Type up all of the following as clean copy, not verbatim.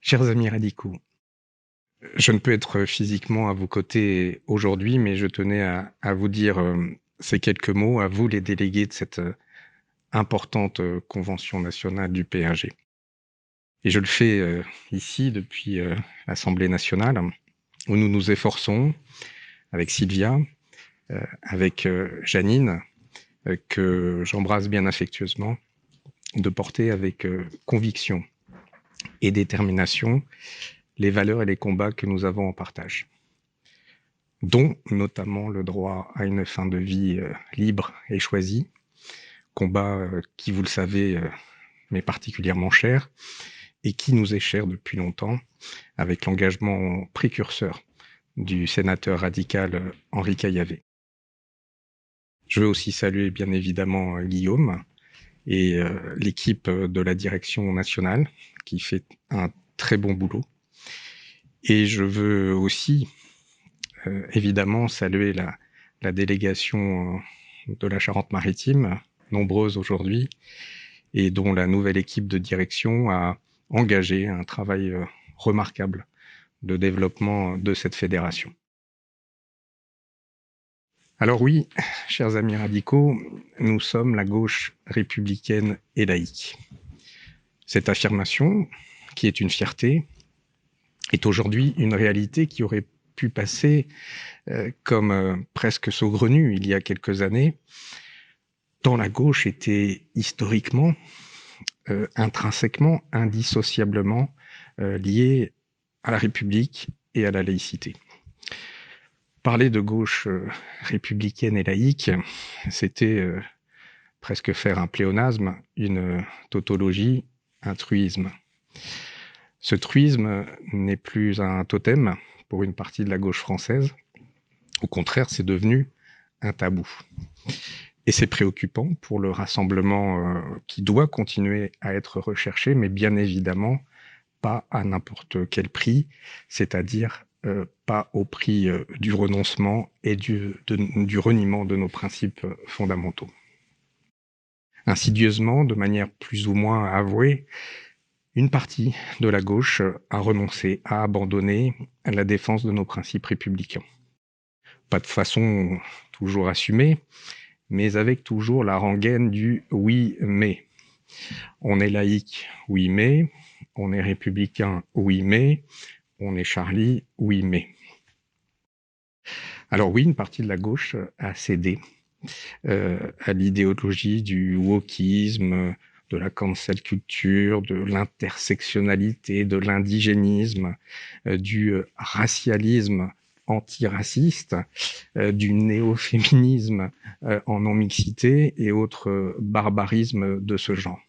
Chers amis radicaux, je ne peux être physiquement à vos côtés aujourd'hui, mais je tenais à vous dire ces quelques mots, à vous les délégués de cette importante convention nationale du PRG. Et je le fais ici depuis l'Assemblée nationale, où nous nous efforçons, avec Sylvia, avec Janine, que j'embrasse bien affectueusement, de porter avec conviction et détermination les valeurs et les combats que nous avons en partage, dont notamment le droit à une fin de vie libre et choisie, combat qui, vous le savez, m'est particulièrement cher et qui nous est cher depuis longtemps, avec l'engagement précurseur du sénateur radical Henri Caillavet. Je veux aussi saluer bien évidemment Guillaume et l'équipe de la direction nationale qui fait un très bon boulot. Et je veux aussi évidemment saluer la délégation de la Charente-Maritime, nombreuse aujourd'hui, et dont la nouvelle équipe de direction a engagé un travail remarquable de développement de cette fédération. Alors oui, chers amis radicaux, nous sommes la gauche républicaine et laïque. Cette affirmation, qui est une fierté, est aujourd'hui une réalité qui aurait pu passer comme presque saugrenue il y a quelques années, tant la gauche était historiquement, intrinsèquement, indissociablement liée à la République et à la laïcité. Parler de gauche républicaine et laïque, c'était presque faire un pléonasme, une tautologie, un truisme. Ce truisme n'est plus un totem pour une partie de la gauche française. Au contraire, c'est devenu un tabou. Et c'est préoccupant pour le rassemblement qui doit continuer à être recherché, mais bien évidemment pas à n'importe quel prix, c'est-à-dire pas au prix du renoncement et du reniement de nos principes fondamentaux. Insidieusement, de manière plus ou moins avouée, une partie de la gauche a renoncé, a abandonné la défense de nos principes républicains. Pas de façon toujours assumée, mais avec toujours la rengaine du « oui, mais ». On est laïque, oui, mais. On est républicain, oui, mais. On est Charlie, oui, mais. Alors oui, une partie de la gauche a cédé à l'idéologie du wokisme, de la cancel culture, de l'intersectionnalité, de l'indigénisme, du racialisme antiraciste, du néo-féminisme en non-mixité et autres barbarismes de ce genre.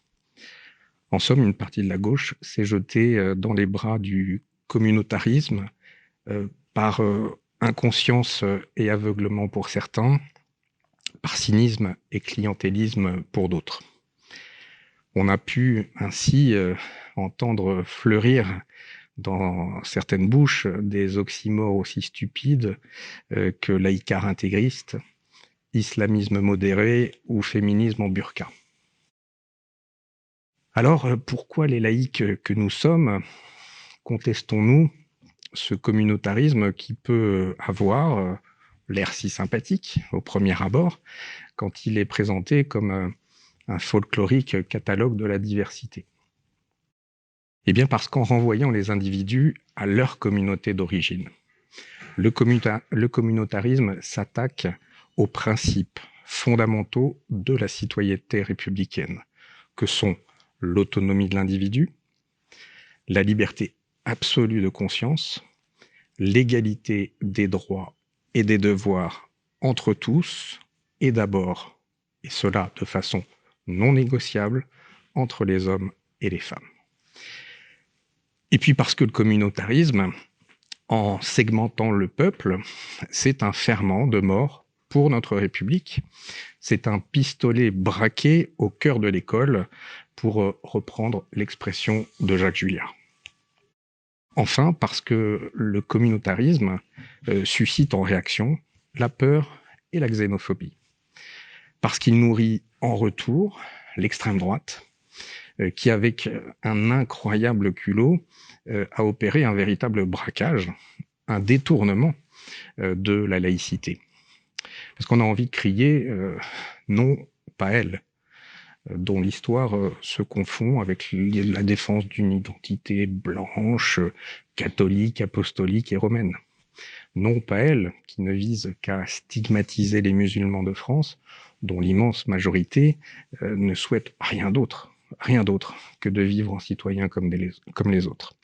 En somme, une partie de la gauche s'est jetée dans les bras du communautarisme par inconscience et aveuglement pour certains, par cynisme et clientélisme pour d'autres. On a pu ainsi entendre fleurir dans certaines bouches des oxymores aussi stupides que laïcart intégriste, islamisme modéré ou féminisme en burqa. Alors, pourquoi les laïcs que nous sommes contestons-nous ce communautarisme qui peut avoir l'air si sympathique au premier abord quand il est présenté comme un folklorique catalogue de la diversité? Eh bien parce qu'en renvoyant les individus à leur communauté d'origine, le communautarisme s'attaque aux principes fondamentaux de la citoyenneté républicaine, que sont l'autonomie de l'individu, la liberté absolue de conscience, l'égalité des droits et des devoirs entre tous, et d'abord, et cela de façon non négociable, entre les hommes et les femmes. Et puis parce que le communautarisme, en segmentant le peuple, c'est un ferment de mort pour notre République. C'est un pistolet braqué au cœur de l'école, pour reprendre l'expression de Jacques Julliard. Enfin, parce que le communautarisme suscite en réaction la peur et la xénophobie. Parce qu'il nourrit en retour l'extrême droite, qui, avec un incroyable culot, a opéré un véritable braquage, un détournement de la laïcité. Parce qu'on a envie de crier non, pas elle, dont l'histoire se confond avec la défense d'une identité blanche, catholique, apostolique et romaine. Non, pas elle, qui ne vise qu'à stigmatiser les musulmans de France, dont l'immense majorité ne souhaite rien d'autre que de vivre en citoyens comme les autres.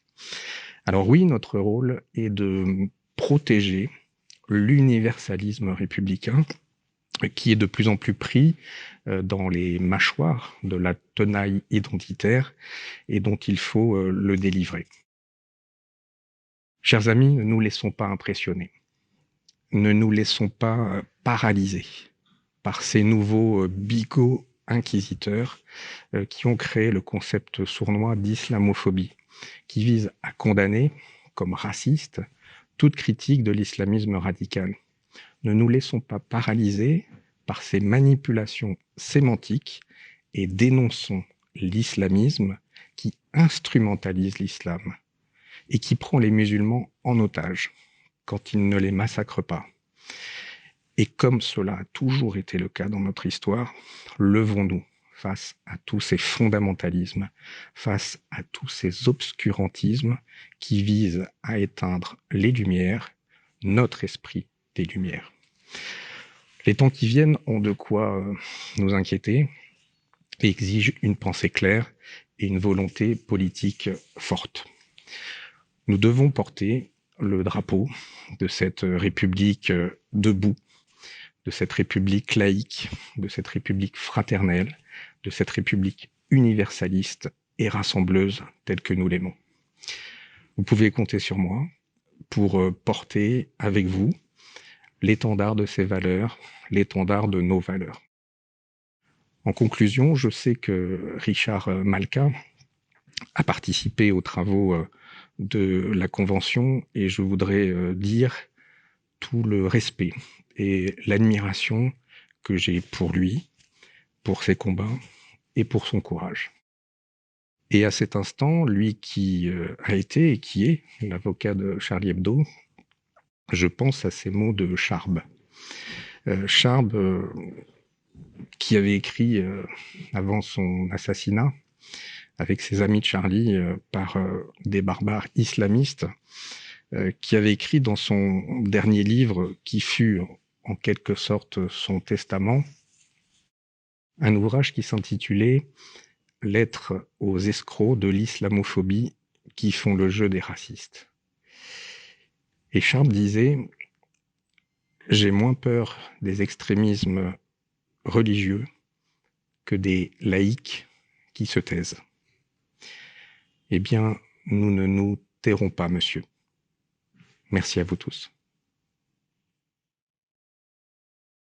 Alors oui, notre rôle est de protéger l'universalisme républicain qui est de plus en plus pris dans les mâchoires de la tenaille identitaire et dont il faut le délivrer. Chers amis, ne nous laissons pas impressionner. Ne nous laissons pas paralyser par ces nouveaux bigots inquisiteurs qui ont créé le concept sournois d'islamophobie, qui vise à condamner comme raciste toute critique de l'islamisme radical. Ne nous laissons pas paralyser par ces manipulations sémantiques et dénonçons l'islamisme qui instrumentalise l'islam et qui prend les musulmans en otage quand il ne les massacre pas. Et comme cela a toujours été le cas dans notre histoire, levons-nous face à tous ces fondamentalismes, face à tous ces obscurantismes qui visent à éteindre les lumières, notre esprit des lumières. Les temps qui viennent ont de quoi nous inquiéter et exigent une pensée claire et une volonté politique forte. Nous devons porter le drapeau de cette République debout, de cette République laïque, de cette République fraternelle, de cette République universaliste et rassembleuse telle que nous l'aimons. Vous pouvez compter sur moi pour porter avec vous l'étendard de ces valeurs, l'étendard de nos valeurs. En conclusion, je sais que Richard Malka a participé aux travaux de la Convention et je voudrais dire tout le respect et l'admiration que j'ai pour lui, pour ses combats et pour son courage. Et à cet instant, lui qui a été et qui est l'avocat de Charlie Hebdo, je pense à ces mots de Charb. Charb, qui avait écrit avant son assassinat, avec ses amis de Charlie, par des barbares islamistes, qui avait écrit dans son dernier livre, qui fut en quelque sorte son testament, un ouvrage qui s'intitulait « Lettre aux escrocs de l'islamophobie qui font le jeu des racistes ». Et Charb disait « J'ai moins peur des extrémismes religieux que des laïcs qui se taisent. » Eh bien, nous ne nous tairons pas, monsieur. Merci à vous tous.